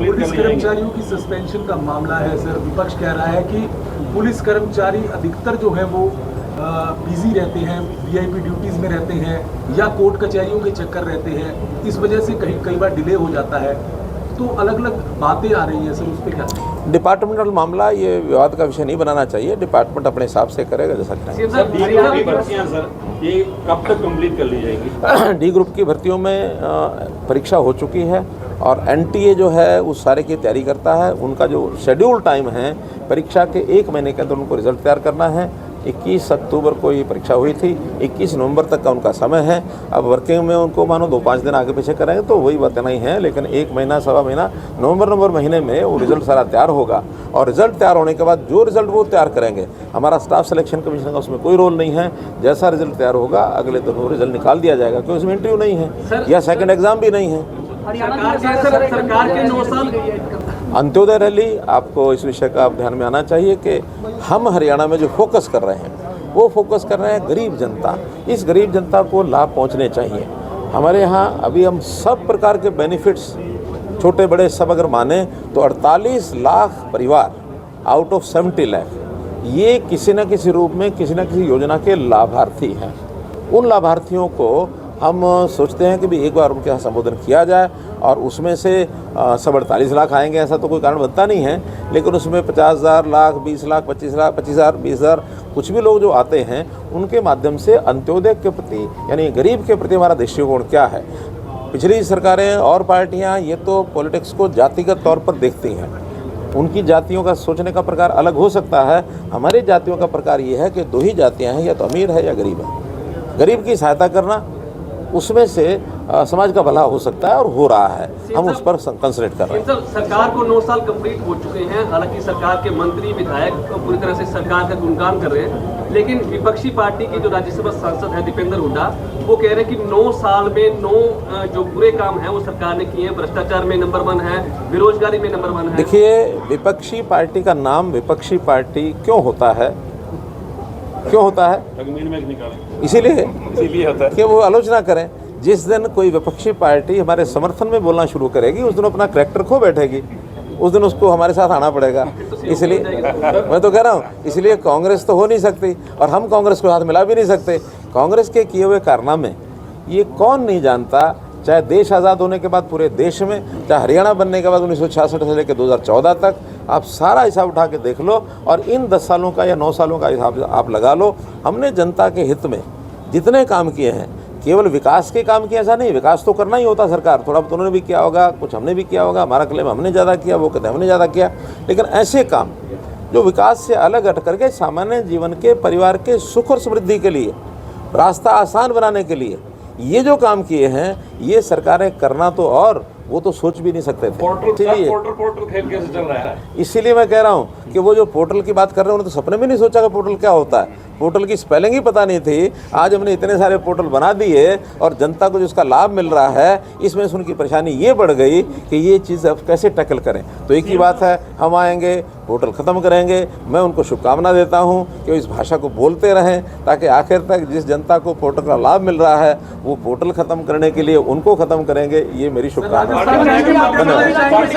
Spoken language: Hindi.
पुलिस कर्मचारियों की सस्पेंशन का मामला है सर। विपक्ष कह रहा है कि पुलिस कर्मचारी अधिकतर जो है वो बिजी रहते हैं, वीआईपी ड्यूटीज में रहते हैं या कोर्ट कचहरियों के चक्कर रहते हैं, इस वजह से कई बार डिले हो जाता है। तो अलग अलग बातें आ रही हैं सर, उस पर क्या? डिपार्टमेंटल मामला ये विवाद का विषय नहीं बनाना चाहिए। डिपार्टमेंट अपने हिसाब से करेगा जैसा करेंगे। सर ये कब तक कंप्लीट कर ली जाएगी? डी ग्रुप की भर्तियों में परीक्षा हो चुकी है और एनटीए जो है उस सारे की तैयारी करता है। उनका जो शेड्यूल टाइम है परीक्षा के 1 महीने के अंदर उनको रिजल्ट तैयार करना है। 21 अक्टूबर को ये परीक्षा हुई थी, 21 नवंबर तक का उनका समय है। अब वर्किंग में उनको मानो 2-5 दिन आगे पीछे करेंगे तो वही बात नहीं है, लेकिन 1 महीना सवा महीना नवंबर महीने में वो रिजल्ट सारा तैयार होगा। और रिजल्ट तैयार होने के बाद जो रिजल्ट वो तैयार करेंगे, हमारा स्टाफ सिलेक्शन कमीशन का उसमें कोई रोल नहीं है। जैसा रिजल्ट तैयार होगा अगले दिन वो रिजल्ट निकाल दिया जाएगा, क्योंकि उसमें इंटरव्यू नहीं है या सेकेंड एग्जाम भी नहीं है। सरकार के 9 साल अंत्योदय रैली, आपको इस विषय का ध्यान में आना चाहिए कि हम हरियाणा में जो फोकस कर रहे हैं वो फोकस कर रहे हैं गरीब जनता। इस गरीब जनता को लाभ पहुंचने चाहिए। हमारे यहाँ अभी हम सब प्रकार के बेनिफिट्स छोटे बड़े सब अगर माने तो 48 लाख परिवार आउट ऑफ 70 लाख ये किसी न किसी रूप में किसी न किसी योजना के लाभार्थी हैं। उन लाभार्थियों को हम सोचते हैं कि भी एक बार उनके यहाँ संबोधन किया जाए और उसमें से सब 48 लाख आएंगे ऐसा तो कोई कारण बनता नहीं है, लेकिन उसमें 50,000 लाख 20 लाख 25 लाख 25,000 20,000 कुछ भी लोग जो आते हैं उनके माध्यम से अंत्योदय के प्रति यानी गरीब के प्रति हमारा दृष्टिकोण क्या है। पिछली सरकारें और पार्टियाँ ये तो पॉलिटिक्स को जातिगत तौर पर देखती हैं, उनकी जातियों का सोचने का प्रकार अलग हो सकता है। हमारी जातियों का प्रकार ये है कि 2 ही जातियाँ हैं, या तो अमीर है या गरीब है। गरीब की सहायता करना, उसमें से समाज का भला हो सकता है और हो रहा है, हम उस पर कंसंट्रेट कर रहे हैं। सरकार को 9 साल कंप्लीट हो चुके हैं, हालांकि सरकार के मंत्री विधायक पूरी तरह से सरकार का गुणगान कर रहे हैं, लेकिन विपक्षी पार्टी के जो राज्यसभा सांसद है दीपेंद्र हुड्डा, वो कह रहे हैं कि 9 साल में 9 जो बुरे काम हैं वो सरकार ने किए हैं। भ्रष्टाचार में नंबर 1 है, बेरोजगारी में नंबर 1 है। देखिए, विपक्षी पार्टी का नाम विपक्षी पार्टी क्यों होता है? क्यों होता है? इसीलिए होता है कि वो आलोचना करें। जिस दिन कोई विपक्षी पार्टी हमारे समर्थन में बोलना शुरू करेगी उस दिन अपना करैक्टर खो बैठेगी, उस दिन उसको हमारे साथ आना पड़ेगा। इसलिए मैं तो कह रहा हूँ, इसलिए कांग्रेस तो हो नहीं सकती और हम कांग्रेस को साथ मिला भी नहीं सकते। कांग्रेस के किए हुए कारनामे ये कौन नहीं जानता, चाहे देश आज़ाद होने के बाद पूरे देश में, चाहे हरियाणा बनने के बाद 1966 से लेकर 2014 तक, आप सारा हिसाब उठा के देख लो और इन 10 सालों का या 9 सालों का हिसाब आप लगा लो। हमने जनता के हित में जितने काम किए हैं, केवल विकास के काम किए ऐसा नहीं, विकास तो करना ही होता सरकार, थोड़ा बहुत उन्होंने भी किया होगा, कुछ हमने भी किया होगा, हमारा क्लेम हमने ज़्यादा किया, वो कहते हमने ज़्यादा किया, लेकिन ऐसे काम जो विकास से अलग हट करके सामान्य जीवन के परिवार के सुख और समृद्धि के लिए, रास्ता आसान बनाने के लिए ये जो काम किए हैं, ये सरकारें करना तो और वो तो सोच भी नहीं सकते थे। पोर्टल खेल कैसे चल रहा है? इसीलिए मैं कह रहा हूँ कि वो जो पोर्टल की बात कर रहे हैं उन्होंने तो सपने में नहीं सोचा कि पोर्टल क्या होता है। पोर्टल की स्पेलिंग ही पता नहीं थी। आज हमने इतने सारे पोर्टल बना दिए और जनता को जिसका लाभ मिल रहा है, इसमें से उनकी परेशानी ये बढ़ गई कि ये चीज़ अब कैसे टैकल करें। तो एक ही बात है, हम आएंगे, पोर्टल ख़त्म करेंगे। मैं उनको शुभकामना देता हूँ कि इस भाषा को बोलते रहें, ताकि आखिर तक जिस जनता को पोर्टल का लाभ मिल रहा है वो पोर्टल ख़त्म करने के लिए उनको ख़त्म करेंगे। ये मेरी शुभकामना। धन्यवाद।